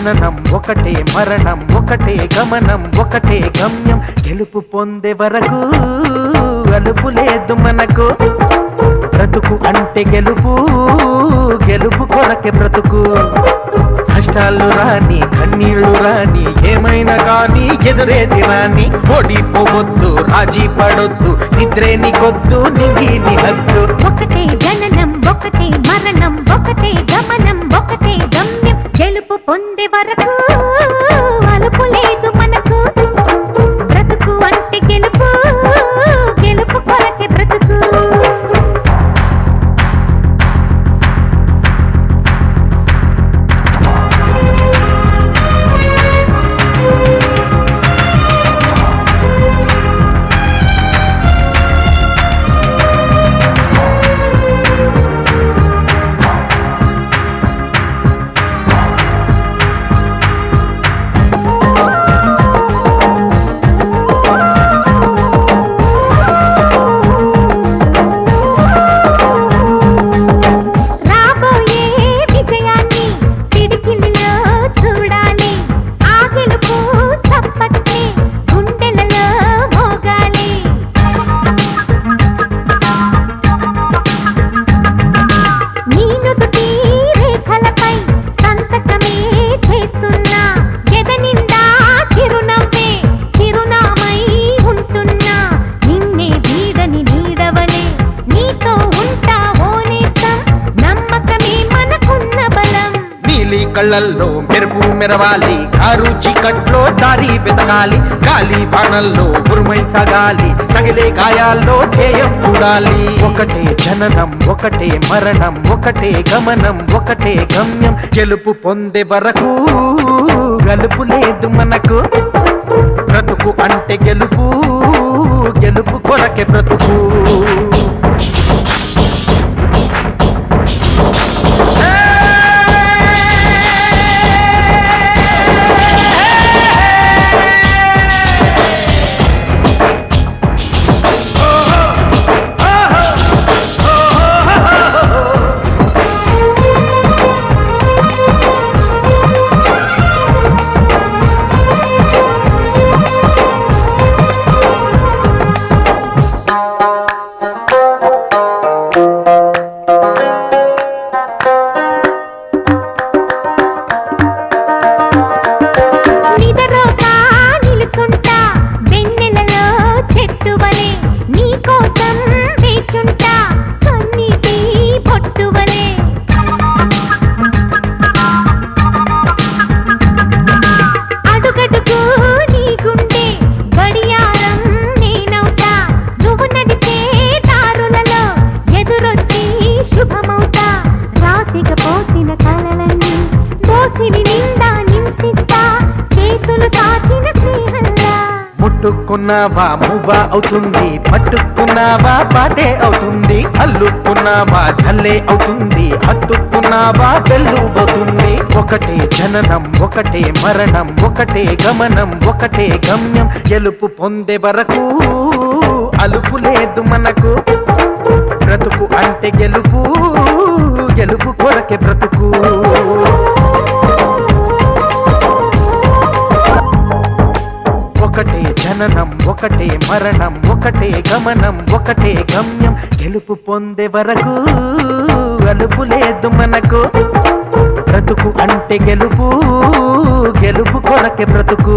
జననం ఒకటే మరణం ఒకటే గమనం ఒకటే గమ్యం గెలుపు పొందే వరకు అలుపు లేదు మనకు బ్రతుకు అంటే గెలుపు గెలుపు కొరకే బ్రతుకు కష్టాలు రాని కన్నీళ్లు రాని ఏమైనా కానీ ఎదురేది రాని ఓడిపోవద్దు రాజీ పడొద్దు నిద్రే నీకొద్దు నింగి నీ హద్దు ఒకటే జననం ఒకటే మరణం ఒకటే గమనం ఒకటే గమ్యం గెలుపు పొందే వరకు అలుపు లేదు మనకు బ్రతుకు అంటే గెలుపు గెలుపు కొరకే బ్రతుకు కళ్ళల్లో మెరుపు మెరవాలి కారు చీకట్లో దారి వెతకాలి గాలి బాణల్లో ఉరుమై సాగాలి తగిలే గాయాల్లో ధ్యేయం చూడాలి ఒకటే జననం ఒకటే మరణం ఒకటే గమనం ఒకటే గమ్యం గెలుపు పొందే వరకు గలుపు లేదు మనకు బ్రతుకు అంటే గెలుపు గెలుపు కొరకే బ్రతుకు ముట్టుకున్నావా మువ్వా అవుతుంది పట్టుకున్నావా పాటే అవుతుంది అల్లుకున్నావా జల్లే అవుతుంది హత్తుకున్నావా వెల్లుబోతుంది ఒకటే జననం ఒకటే మరణం ఒకటే గమనం ఒకటే గమ్యం గెలుపు పొందే వరకు అలుపు లేదు మనకు బ్రతుకు అంటే గెలుపు గెలుపు కొరకే బ్రతుకు ఒకటే జననం ఒకటే మరణం ఒకటే గమనం ఒకటే గమ్యం గెలుపు పొందే వరకు అలుపు లేదు మనకు బ్రతుకు అంటే గెలుపు గెలుపు కొరకే బ్రతుకు